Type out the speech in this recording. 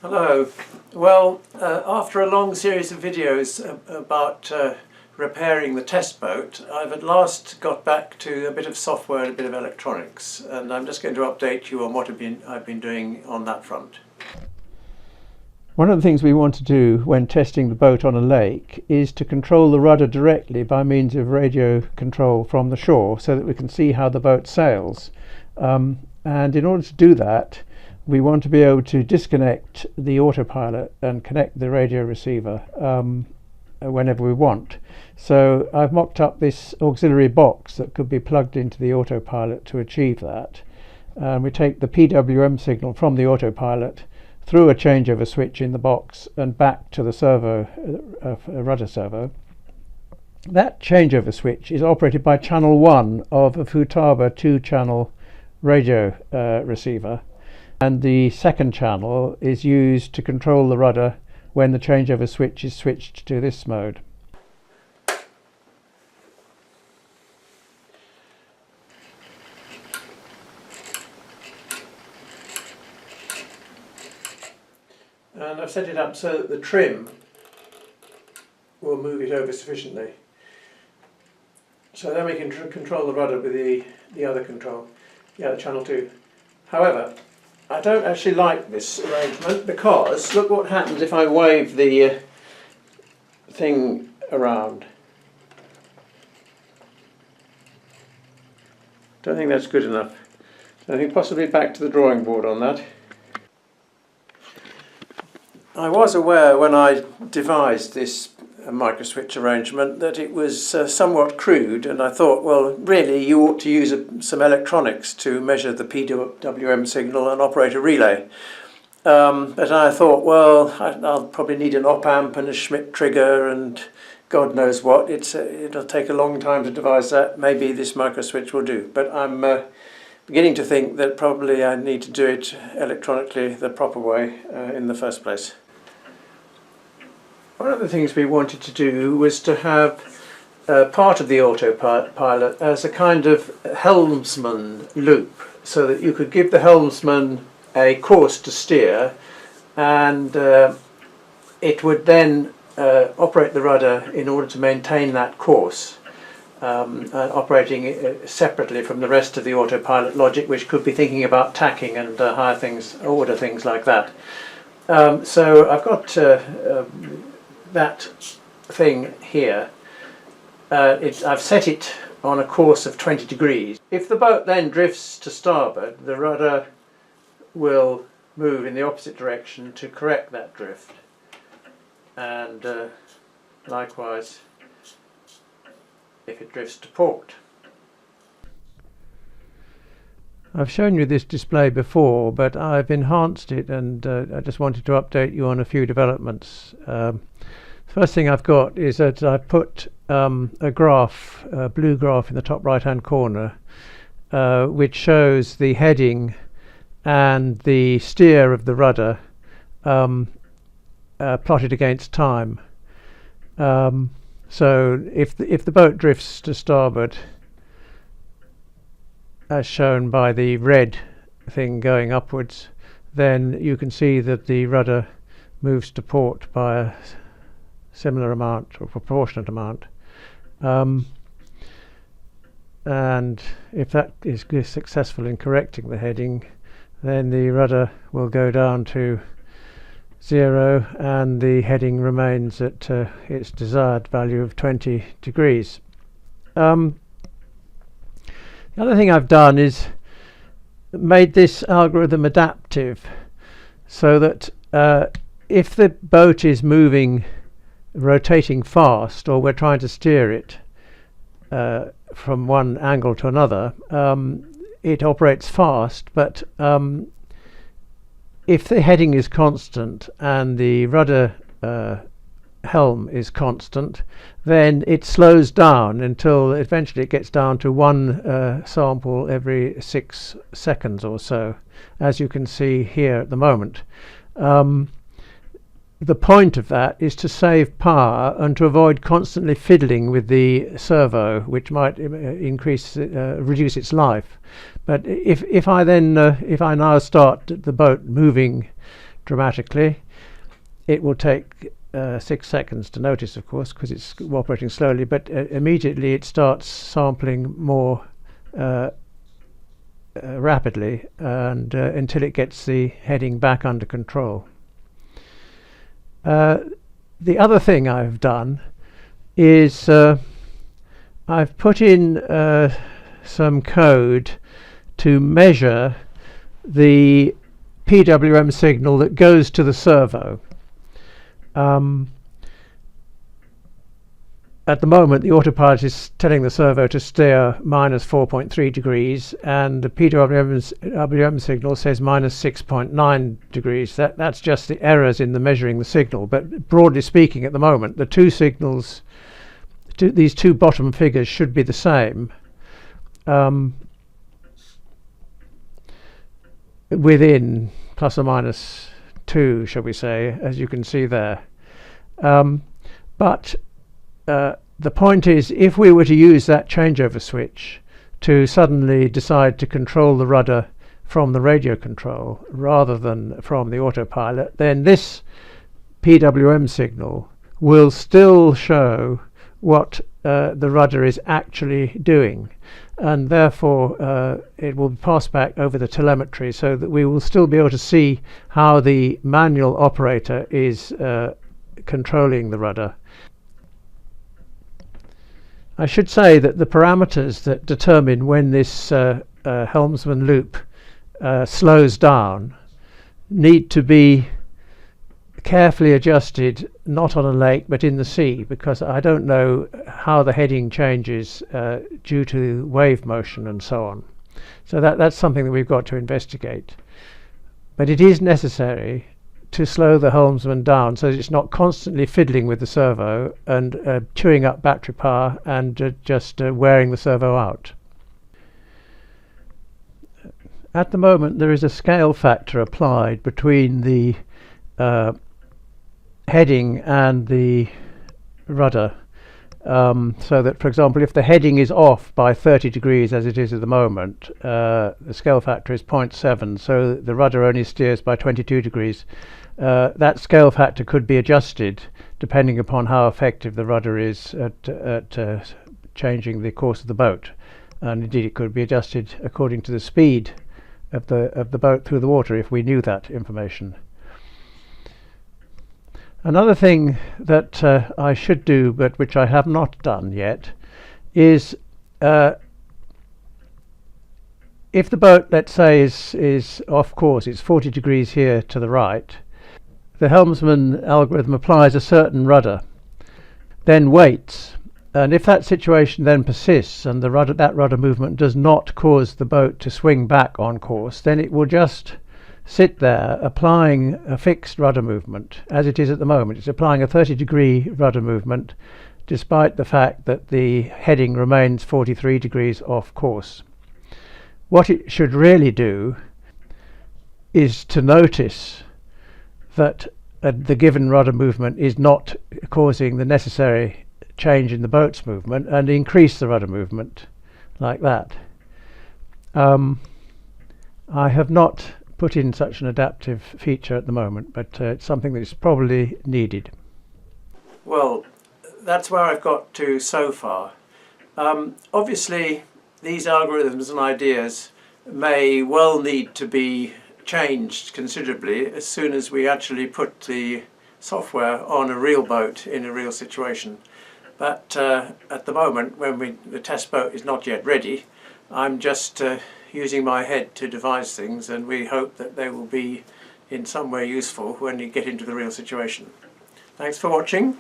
Hello. Well, after a long series of videos about repairing the test boat, I've at last got back to a bit of software and a bit of electronics, and I'm just going to update you on what I've been doing on that front. One of the things we want to do when testing the boat on a lake is to control the rudder directly by means of radio control from the shore so that we can see how the boat sails. And in order to do that, we want to be able to disconnect the autopilot and connect the radio receiver whenever we want. So I've mocked up this auxiliary box that could be plugged into the autopilot to achieve that. We take the PWM signal from the autopilot through a changeover switch in the box and back to the servo, rudder servo. That changeover switch is operated by channel 1 of a Futaba 2-channel radio receiver, and the second channel is used to control the rudder when the changeover switch is switched to this mode. And I've set it up so that the trim will move it over sufficiently. So then we can control the rudder with the other control, the other channel 2. However, I don't actually like this arrangement because look what happens if I wave the thing around. Don't think that's good enough. So I think possibly back to the drawing board on that. I was aware when I devised this microswitch arrangement that it was somewhat crude, and I thought, well, really you ought to use some electronics to measure the PWM signal and operate a relay. But I thought, well, I'll probably need an op-amp and a Schmidt trigger and God knows what. It'll take a long time to devise that. Maybe this microswitch will do. But I'm beginning to think that probably I need to do it electronically the proper way in the first place. One of the things we wanted to do was to have part of the autopilot as a kind of helmsman loop, so that you could give the helmsman a course to steer, and it would then operate the rudder in order to maintain that course, operating separately from the rest of the autopilot logic, which could be thinking about tacking and order things like that. So I've got that thing here. I've set it on a course of 20 degrees. If the boat then drifts to starboard, the rudder will move in the opposite direction to correct that drift, and likewise if it drifts to port. I've shown you this display before, but I've enhanced it, and I just wanted to update you on a few developments. First thing I've got is that I've put a graph, a blue graph in the top right hand corner, which shows the heading and the steer of the rudder plotted against time. So if the boat drifts to starboard, as shown by the red thing going upwards, then you can see that the rudder moves to port by a similar amount or proportionate amount, and if that is successful in correcting the heading, then the rudder will go down to 0 and the heading remains at its desired value of 20 degrees. The other thing I've done is made this algorithm adaptive, so that if the boat is rotating fast, or we're trying to steer it from one angle to another, it operates fast, but if the heading is constant and the rudder helm is constant, then it slows down until eventually it gets down to one sample every 6 seconds or so, as you can see here at the moment. The point of that is to save power and to avoid constantly fiddling with the servo, which might reduce its life. But if I now start the boat moving dramatically. It will take 6 seconds to notice, of course, because it's operating slowly, but immediately it starts sampling more rapidly, and until it gets the heading back under control. The other thing I've done is I've put in some code to measure the PWM signal that goes to the servo. At the moment, the autopilot is telling the servo to steer minus 4.3 degrees, and the PWM signal says minus 6.9 degrees. That's just the errors in the measuring the signal. But broadly speaking, at the moment, the two signals, these two bottom figures, should be the same. Within plus or minus 2, shall we say, as you can see there. But the point is, if we were to use that changeover switch to suddenly decide to control the rudder from the radio control rather than from the autopilot, then this PWM signal will still show what the rudder is actually doing, and therefore it will pass back over the telemetry, so that we will still be able to see how the manual operator is controlling the rudder. I should say that the parameters that determine when this helmsman loop slows down need to be carefully adjusted, not on a lake but in the sea, because I don't know how the heading changes due to wave motion and so on. So that's something that we've got to investigate. But it is necessary to slow the helmsman down so that it's not constantly fiddling with the servo and chewing up battery power and just wearing the servo out. At the moment, there is a scale factor applied between the heading and the rudder, so that, for example, if the heading is off by 30 degrees as it is at the moment, the scale factor is 0.7, so the rudder only steers by 22 degrees. That scale factor could be adjusted depending upon how effective the rudder is at changing the course of the boat, and indeed it could be adjusted according to the speed of the boat through the water if we knew that information. Another thing that I should do, but which I have not done yet, is if the boat, let's say, is off course, it's 40 degrees here to the right, the helmsman algorithm applies a certain rudder, then waits, and if that situation then persists and that rudder movement does not cause the boat to swing back on course, then it will just sit there applying a fixed rudder movement, as it is at the moment. It's applying a 30-degree rudder movement despite the fact that the heading remains 43 degrees off course. What it should really do is to notice that the given rudder movement is not causing the necessary change in the boat's movement, and increase the rudder movement like that. I have not put in such an adaptive feature at the moment, but it's something that is probably needed. Well, that's where I've got to so far. Obviously, these algorithms and ideas may well need to be changed considerably as soon as we actually put the software on a real boat in a real situation. But at the moment, when the test boat is not yet ready, I'm just using my head to devise things, and we hope that they will be in some way useful when you get into the real situation. Thanks for watching.